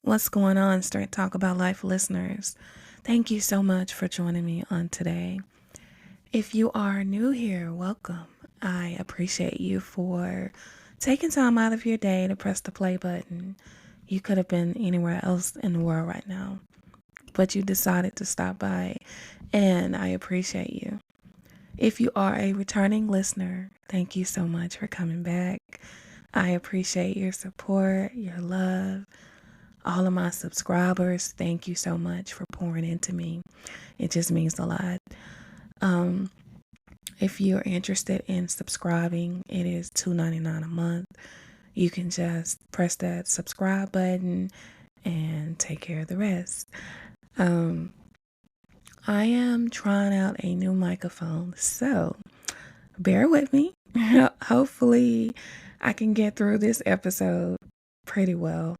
What's going on, Straight Talk About Life listeners? Thank you so much for joining me on today. If you are new here, welcome. I appreciate you for taking time out of your day to press the play button. You could have been anywhere else in the world right now, but you decided to stop by, and I appreciate you. If you are a returning listener, thank you so much for coming back. I appreciate your support, your love. All of my subscribers, thank you so much for pouring into me. It just means a lot. If you're interested in subscribing, it is $2.99 a month. You can just press that subscribe button and take care of the rest. I am trying out a new microphone, so bear with me. Hopefully, I can get through this episode pretty well.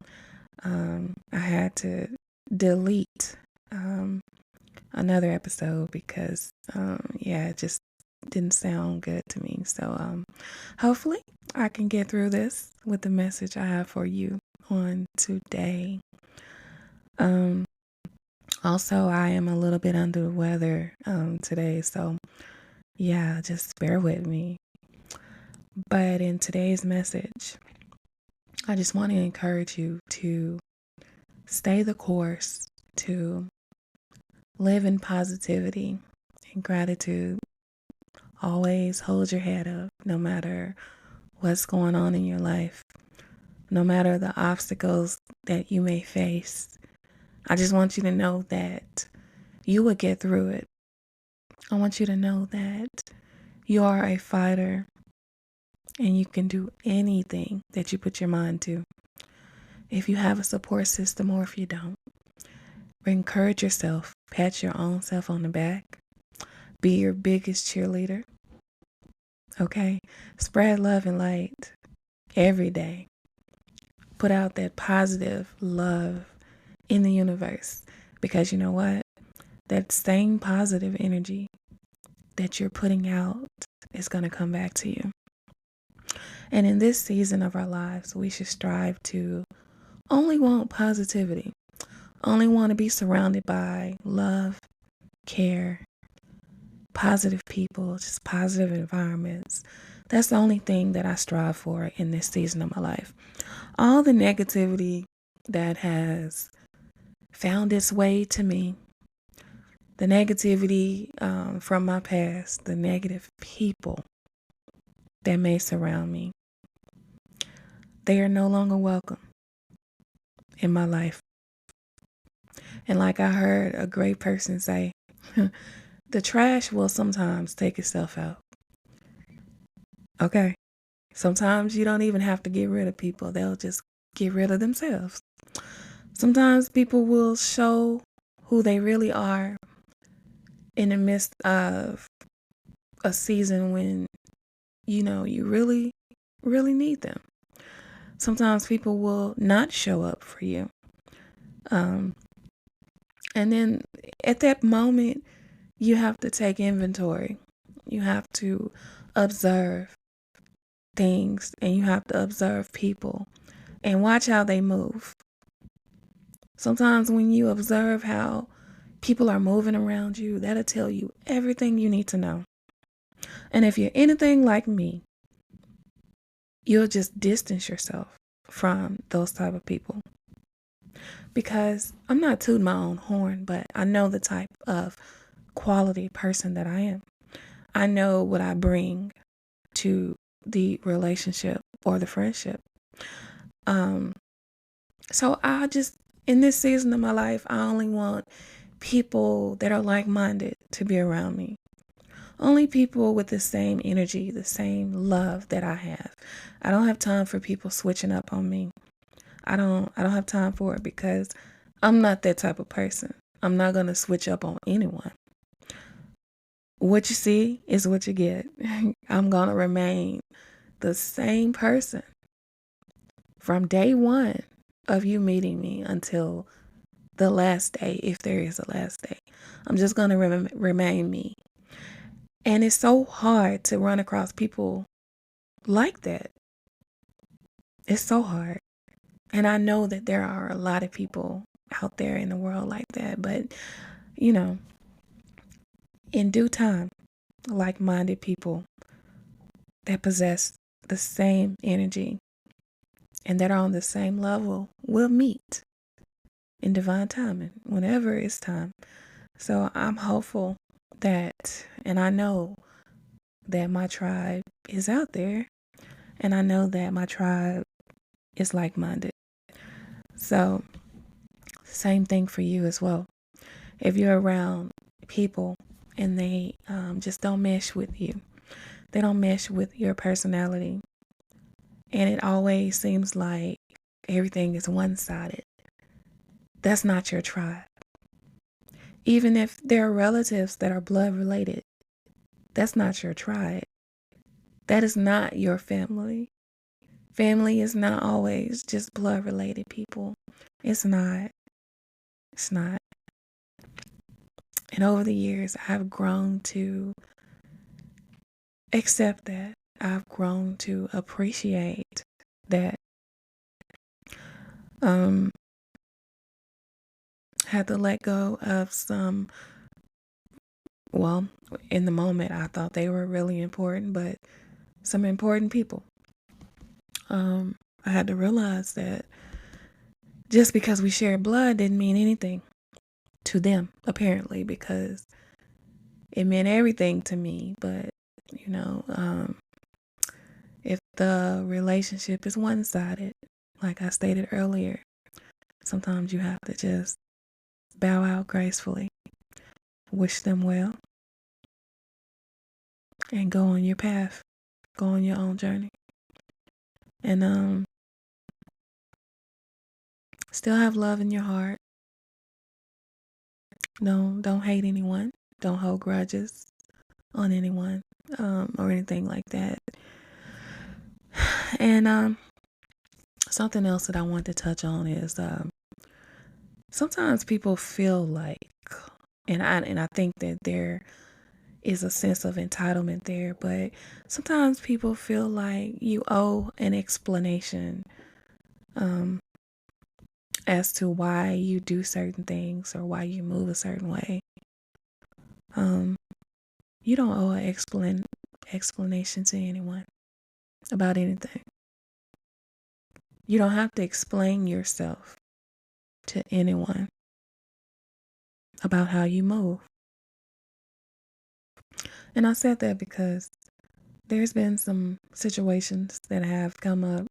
I had to delete another episode because it just didn't sound good to me. So hopefully I can get through this with the message I have for you on today. Also, I am a little bit under the weather today, so just bear with me. But in today's message, I just want to encourage you to stay the course, to live in positivity and gratitude. Always hold your head up no matter what's going on in your life, no matter the obstacles that you may face. I just want you to know that you will get through it. I want you to know that you are a fighter and you can do anything that you put your mind to. If you have a support system or if you don't, encourage yourself, pat your own self on the back, be your biggest cheerleader. Okay? Spread love and light every day. Put out that positive love in the universe, because you know what? That same positive energy that you're putting out is going to come back to you. And in this season of our lives, we should strive to only want positivity, only want to be surrounded by love, care, positive people, just positive environments. That's the only thing that I strive for in this season of my life. All the negativity that has found its way to me, the negativity from my past, the negative people that may surround me, they are no longer welcome in my life. And like I heard a great person say, the trash will sometimes take itself out. Okay. Sometimes you don't even have to get rid of people. They'll just get rid of themselves. Sometimes people will show who they really are in the midst of a season when, you really, really need them. Sometimes people will not show up for you. And then at that moment, you have to take inventory. You have to observe things and you have to observe people and watch how they move. Sometimes when you observe how people are moving around you, that'll tell you everything you need to know. And if you're anything like me, you'll just distance yourself from those type of people. Because I'm not tooting my own horn, but I know the type of quality person that I am. I know what I bring to the relationship or the friendship. So I just, in this season of my life, I only want people that are like-minded to be around me. Only people with the same energy, the same love that I have. I don't have time for people switching up on me. I don't have time for it because I'm not that type of person. I'm not going to switch up on anyone. What you see is what you get. I'm going to remain the same person from day one of you meeting me until the last day, if there is a last day. I'm just going to remain me. And it's so hard to run across people like that. It's so hard. And I know that there are a lot of people out there in the world like that, but you know, in due time, like-minded people that possess the same energy and that are on the same level will meet in divine timing whenever it's time. So I'm hopeful that, and I know that my tribe is out there, and I know that my tribe is like-minded. So same thing for you as well. If you're around people and they just don't mesh with you, they don't mesh with your personality, and it always seems like everything is one-sided, that's not your tribe. Even if there are relatives that are blood related, that's not your tribe. That is not your family. Family is not always just blood related people. It's not. It's not. And over the years, I've grown to accept that. I've grown to appreciate that. Had to let go of some, well, in the moment, I thought they were really important, but some important people. I had to realize that just because we shared blood didn't mean anything to them, apparently, because it meant everything to me. But, if the relationship is one-sided, like I stated earlier, sometimes you have to just bow out gracefully, wish them well, and go on your path, go on your own journey. And still have love in your heart. Don't hate anyone. Don't hold grudges on anyone, or anything like that. And something else that I want to touch on is sometimes people feel like, and I think that there is a sense of entitlement there, but sometimes people feel like you owe an explanation as to why you do certain things or why you move a certain way. You don't owe an explanation to anyone about anything. You don't have to explain yourself to anyone about how you move. And I said that because there's been some situations that have come up,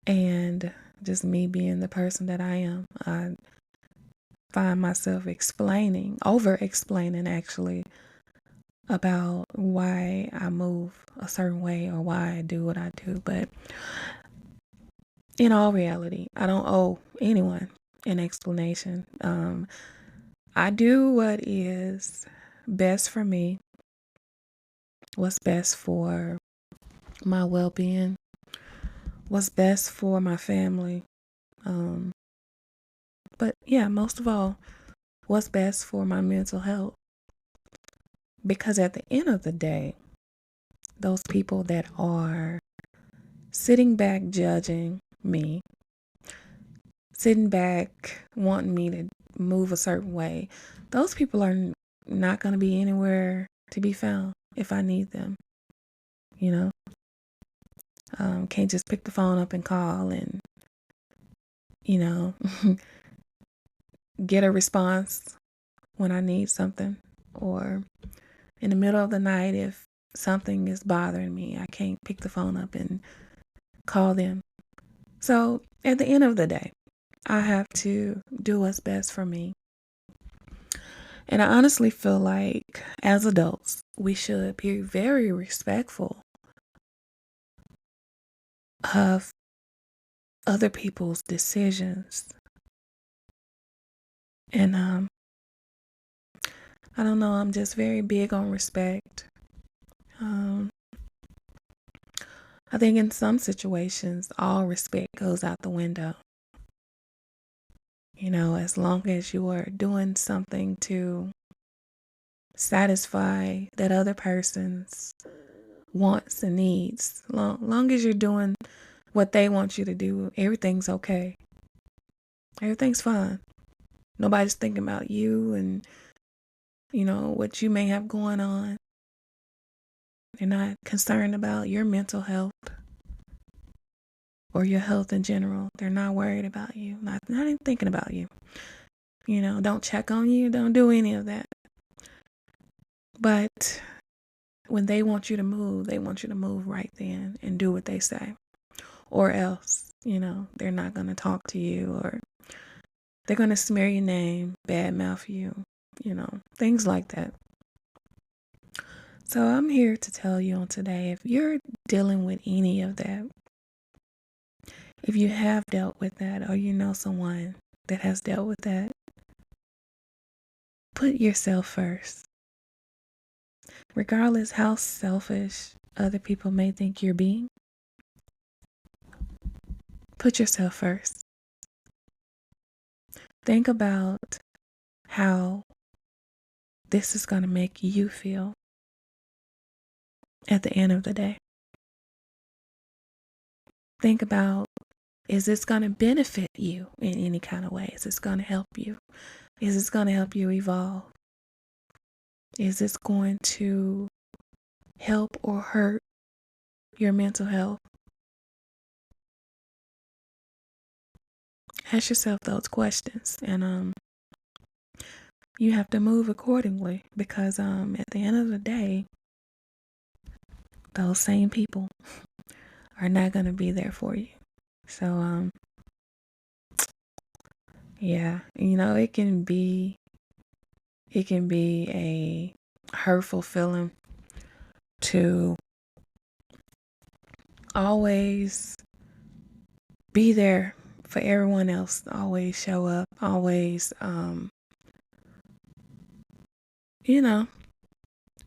and just me being the person that I am, I find myself over explaining actually, about why I move a certain way or why I do what I do. But in all reality, I don't owe anyone an explanation. I do what is best for me, what's best for my well-being, what's best for my family. But yeah, most of all, what's best for my mental health. Because at the end of the day, those people that are sitting back judging me, sitting back wanting me to move a certain way, those people are not going to be anywhere to be found if I need them. Can't just pick the phone up and call and, get a response when I need something, or in the middle of the night if something is bothering me, I can't pick the phone up and call them. So at the end of the day, I have to do what's best for me. And I honestly feel like as adults, we should be very respectful of other people's decisions. And I don't know, I'm just very big on respect. I think in some situations, all respect goes out the window. As long as you are doing something to satisfy that other person's wants and needs, long as you're doing what they want you to do, everything's okay. Everything's fine. Nobody's thinking about you and, what you may have going on. They're not concerned about your mental health or your health in general. They're not worried about you, not even thinking about you. Don't check on you, don't do any of that. But when they want you to move, they want you to move right then and do what they say. Or else, they're not going to talk to you, or they're going to smear your name, badmouth you, things like that. So I'm here to tell you on today, if you're dealing with any of that, if you have dealt with that, or you know someone that has dealt with that, put yourself first. Regardless how selfish other people may think you're being, put yourself first. Think about how this is going to make you feel at the end of the day. Think about, is this going to benefit you in any kind of way? Is this going to help you? Is this going to help you evolve? Is this going to help or hurt your mental health? Ask yourself those questions, and you have to move accordingly, because at the end of the day, those same people are not going to be there for you. So yeah, it can be a hurtful feeling to always be there for everyone else, always show up, always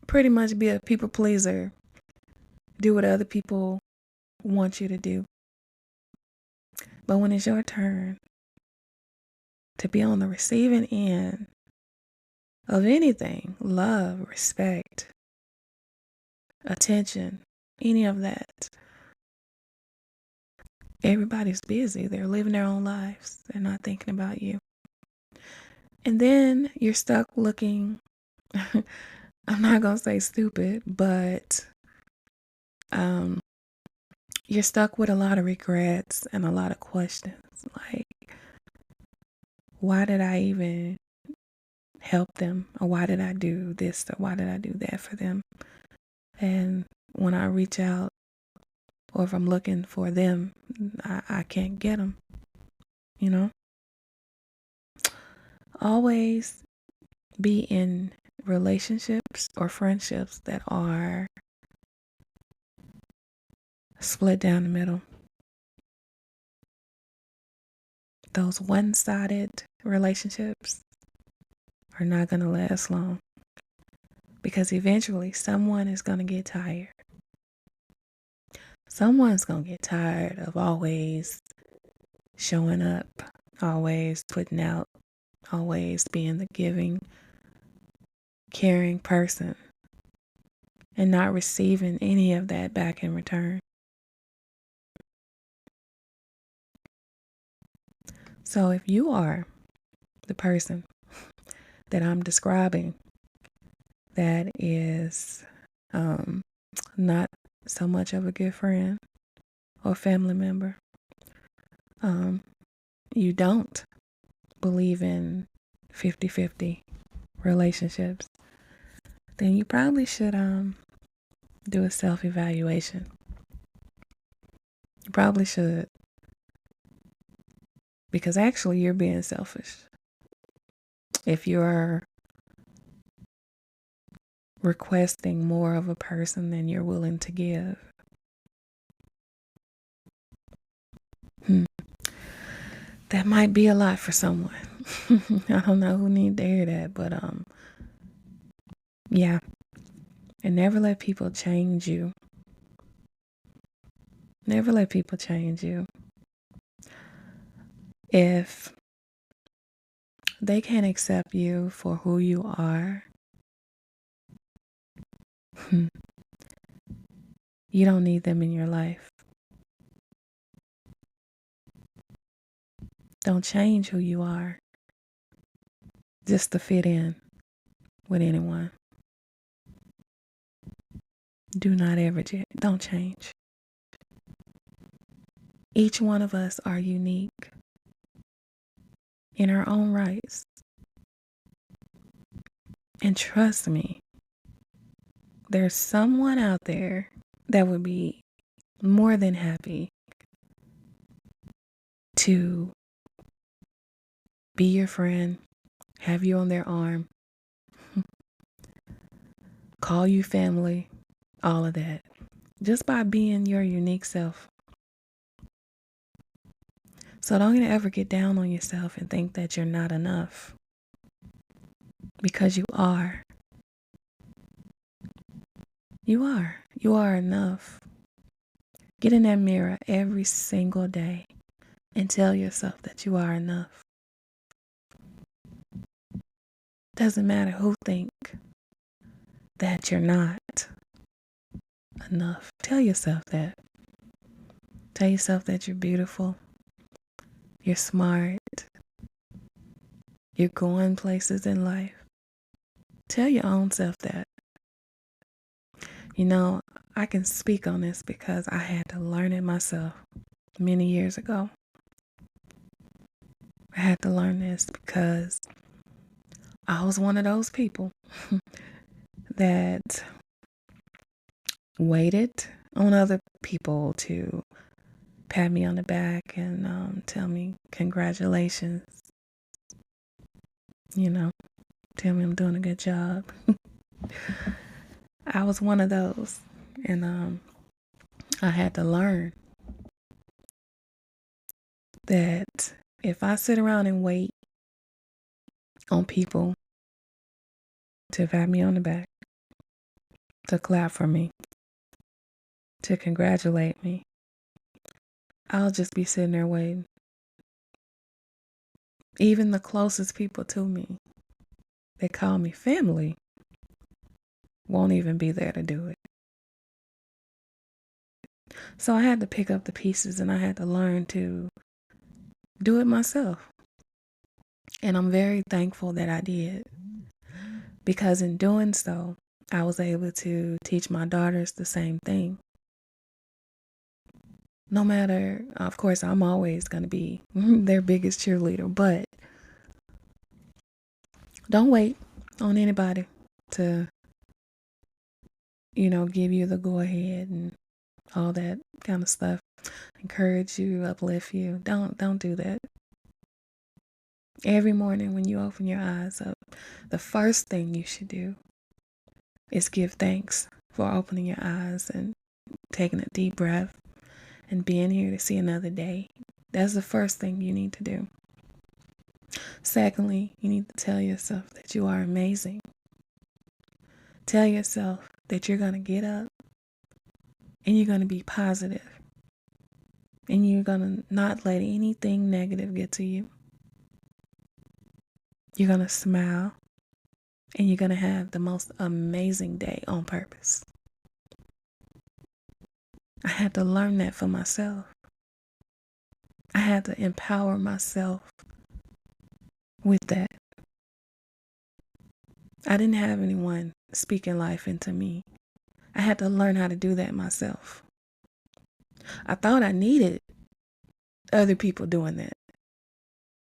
pretty much be a people pleaser, do what other people want you to do. But when it's your turn to be on the receiving end of anything, love, respect, attention, any of that, everybody's busy. They're living their own lives. They're not thinking about you. And then you're stuck looking, I'm not going to say stupid, but you're stuck with a lot of regrets and a lot of questions. Like, why did I even help them? Or why did I do this? Or why did I do that for them? And when I reach out, or if I'm looking for them, I can't get them. Always be in relationships or friendships that are split down the middle. Those one-sided relationships are not going to last long, because eventually someone is going to get tired. Someone's going to get tired of always showing up, always putting out, always being the giving, caring person, and not receiving any of that back in return. So if you are the person that I'm describing that is not so much of a good friend or family member, you don't believe in 50-50 relationships, then you probably should do a self-evaluation. You probably should, because actually you're being selfish if you're requesting more of a person than you're willing to give. That might be a lot for someone. I don't know who need to hear that, but yeah. And never let people change you. Never let people change you. If they can't accept you for who you are, you don't need them in your life. Don't change who you are just to fit in with anyone. Do not ever, don't change. Each one of us are unique in our own rights. And trust me, there's someone out there that would be more than happy to be your friend, have you on their arm, call you family, all of that, just by being your unique self. So don't ever get down on yourself and think that you're not enough, because you are. You are. You are enough. Get in that mirror every single day and tell yourself that you are enough. Doesn't matter who think that you're not enough. Tell yourself that. Tell yourself that you're beautiful. You're smart. You're going places in life. Tell your own self that. You know, I can speak on this because I had to learn it myself many years ago. I had to learn this because I was one of those people that waited on other people to pat me on the back and tell me congratulations. You know, tell me I'm doing a good job. I was one of those, and I had to learn that if I sit around and wait on people to pat me on the back, to clap for me, to congratulate me, I'll just be sitting there waiting. Even the closest people to me, they call me family, won't even be there to do it. So I had to pick up the pieces and I had to learn to do it myself. And I'm very thankful that I did, because in doing so, I was able to teach my daughters the same thing. No matter, of course, I'm always going to be their biggest cheerleader, but don't wait on anybody to, give you the go ahead and all that kind of stuff. Encourage you, uplift you. Don't do that. Every morning when you open your eyes up, the first thing you should do is give thanks for opening your eyes and taking a deep breath and being here to see another day. That's the first thing you need to do. Secondly, you need to tell yourself that you are amazing. Tell yourself that you're going to get up and you're going to be positive and you're going to not let anything negative get to you. You're going to smile and you're going to have the most amazing day on purpose. I had to learn that for myself. I had to empower myself with that. I didn't have anyone speaking life into me. I had to learn how to do that myself. I thought I needed other people doing that,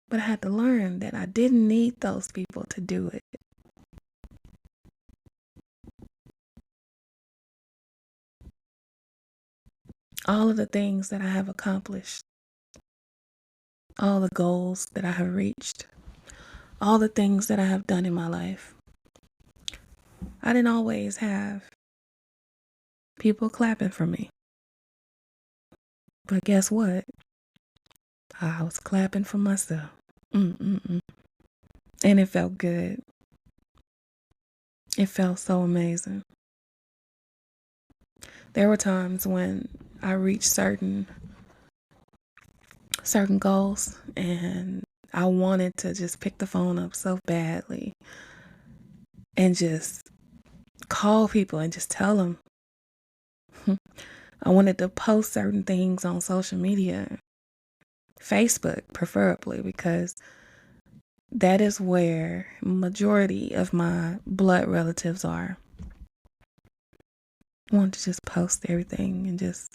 but I had to learn that I didn't need those people to do it. All of the things that I have accomplished, all the goals that I have reached, all the things that I have done in my life, I didn't always have people clapping for me. But guess what? I was clapping for myself. And it felt good. It felt so amazing. There were times when I reached certain goals and I wanted to just pick the phone up so badly and just call people and just tell them. I wanted to post certain things on social media Facebook, preferably, because that is where majority of my blood relatives are. I want to just post everything and just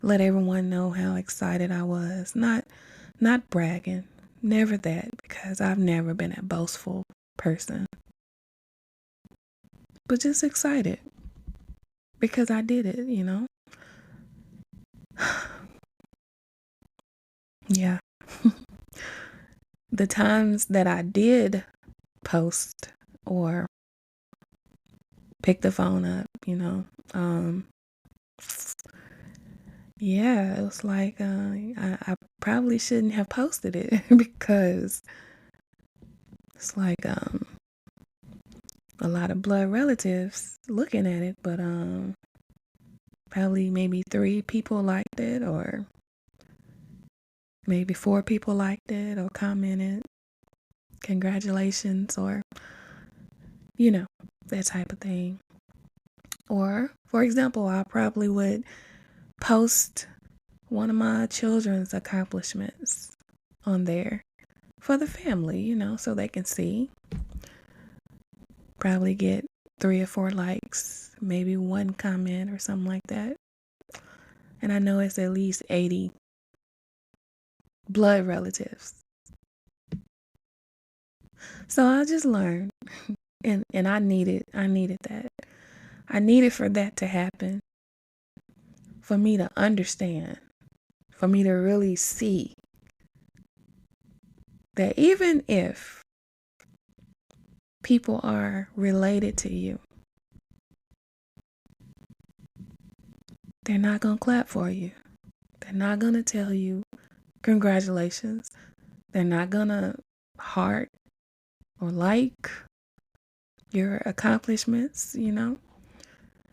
let everyone know how excited I was. Not bragging, never that, because I've never been a boastful person, but just excited because I did it, you know? Yeah. The times that I did post or pick the phone up, yeah, it was like I probably shouldn't have posted it because it's like a lot of blood relatives looking at it, but probably maybe 3 people liked it, or maybe 4 people liked it or commented congratulations, or that type of thing. Or for example, I probably would post one of my children's accomplishments on there for the family, so they can see. Probably get 3 or 4 likes, maybe 1 comment or something like that. And I know it's at least 80 blood relatives. So I just learned, and I needed that. I needed for that to happen, for me to understand, for me to really see that even if people are related to you, they're not going to clap for you. They're not going to tell you congratulations. They're not going to heart or like your accomplishments,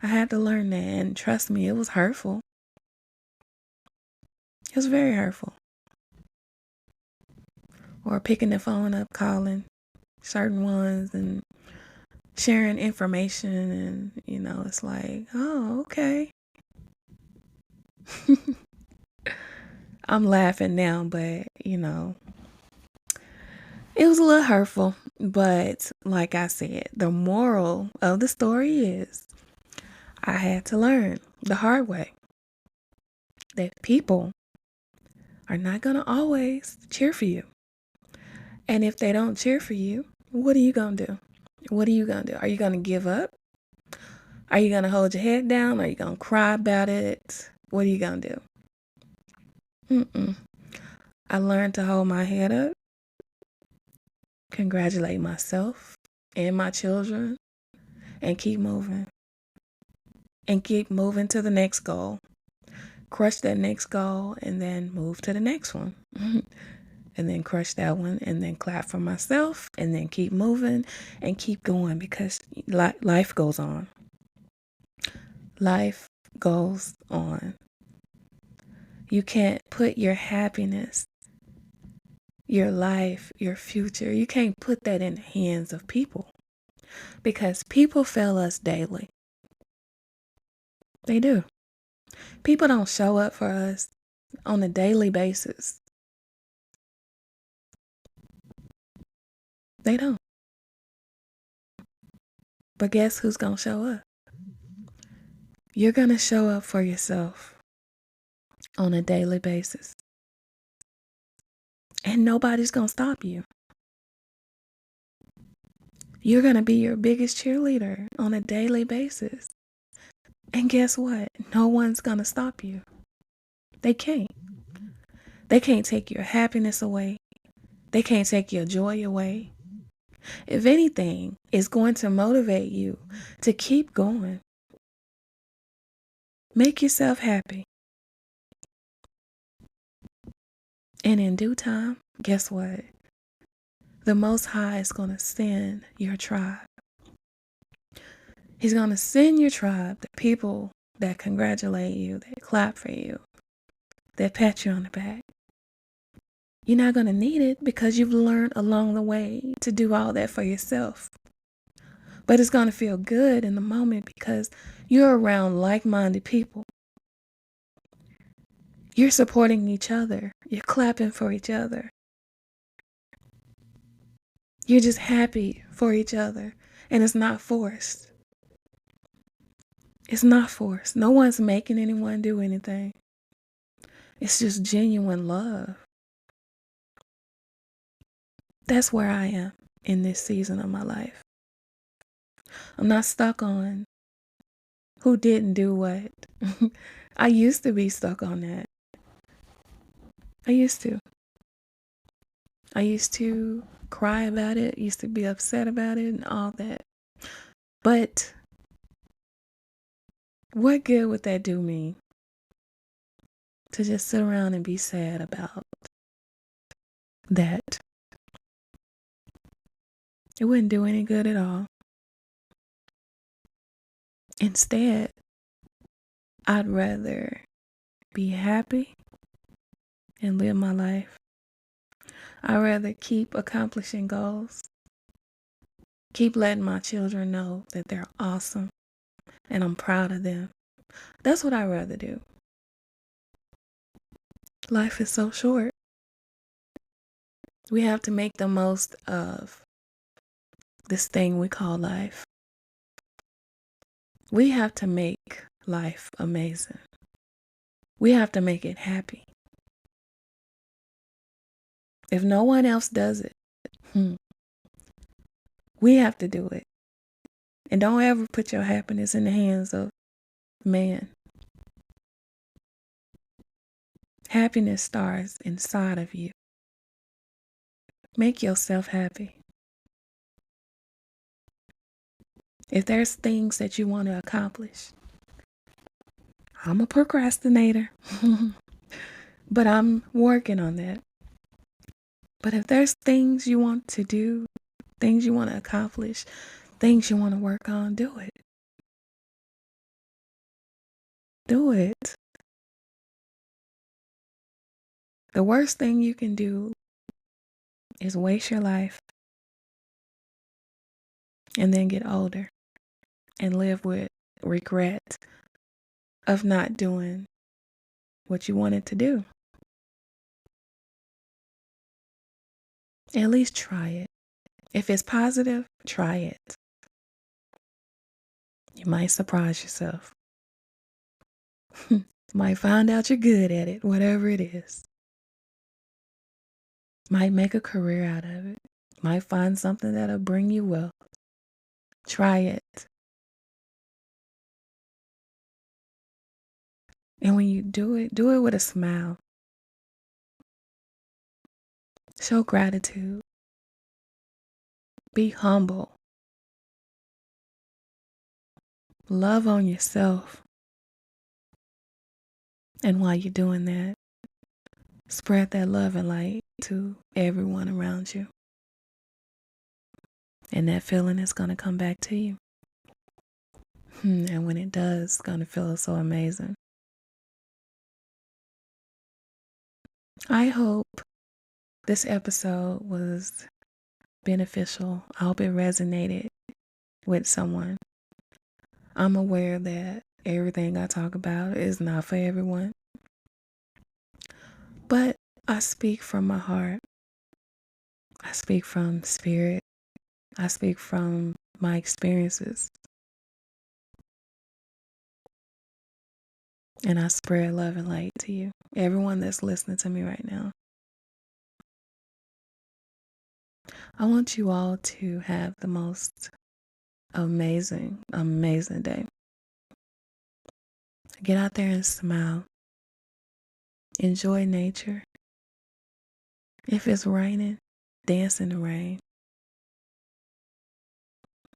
I had to learn that, and trust me, it was hurtful. It was very hurtful. Or picking the phone up, calling certain ones and sharing information, and it's like, oh, okay. I'm laughing now, but it was a little hurtful. But like I said, the moral of the story is I had to learn the hard way that people are not going to always cheer for you. And if they don't cheer for you, what are you going to do? What are you going to do? Are you going to give up? Are you going to hold your head down? Are you going to cry about it? What are you going to do? I learned to hold my head up, congratulate myself and my children, and keep moving. And keep moving to the next goal. Crush that next goal and then move to the next one. And then crush that one and then clap for myself and then keep moving and keep going, because life goes on. Life goes on. You can't put your happiness, your life, your future, you can't put that in the hands of people, because people fail us daily. They do. People don't show up for us on a daily basis. They don't. But guess who's going to show up? You're going to show up for yourself on a daily basis. And nobody's going to stop you. You're going to be your biggest cheerleader on a daily basis. And guess what? No one's going to stop you. They can't. They can't take your happiness away. They can't take your joy away. If anything, it's going to motivate you to keep going. Make yourself happy. And in due time, guess what? The Most High is going to send your tribe. He's going to send your tribe, the people that congratulate you, that clap for you, that pat you on the back. You're not going to need it because you've learned along the way to do all that for yourself. But it's going to feel good in the moment because you're around like-minded people. You're supporting each other. You're clapping for each other. You're just happy for each other. And it's not forced. It's not forced. No one's making anyone do anything. It's just genuine love. That's where I am in this season of my life. I'm not stuck on who didn't do what. I used to be stuck on that. I used to. I used to cry about it, used to be upset about it and all that. But what good would that do me? To just sit around and be sad about that. It wouldn't do any good at all. Instead, I'd rather be happy and live my life. I'd rather keep accomplishing goals. Keep letting my children know that they're awesome and I'm proud of them. That's what I'd rather do. Life is so short. We have to make the most of this thing we call life. We have to make life amazing. We have to make it happy. If no one else does it, we have to do it. And don't ever put your happiness in the hands of man. Happiness starts inside of you. Make yourself happy. If there's things that you want to accomplish, I'm a procrastinator, but I'm working on that. But if there's things you want to do, things you want to accomplish, things you want to work on, do it. Do it. The worst thing you can do is waste your life and then get older and live with regret of not doing what you wanted to do. At least try it. If it's positive, try it. You might surprise yourself. Might find out you're good at it, whatever it is. Might make a career out of it. Might find something that'll bring you wealth. Try it. And when you do it with a smile. Show gratitude. Be humble. Love on yourself. And while you're doing that, spread that love and light to everyone around you. And that feeling is going to come back to you. And when it does, it's going to feel so amazing. I hope this episode was beneficial. I hope it resonated with someone. I'm aware that everything I talk about is not for everyone. But I speak from my heart. I speak from spirit. I speak from my experiences. And I spread love and light to you, everyone that's listening to me right now. I want you all to have the most amazing, amazing day. Get out there and smile. Enjoy nature. If it's raining, dance in the rain.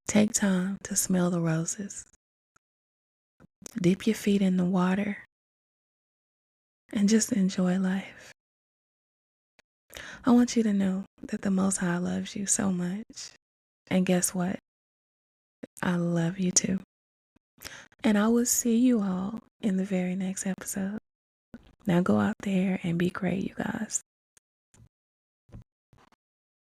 Take time to smell the roses. Dip your feet in the water and just enjoy life. I want you to know that the Most High loves you so much. And guess what? I love you too. And I will see you all in the very next episode. Now go out there and be great, you guys.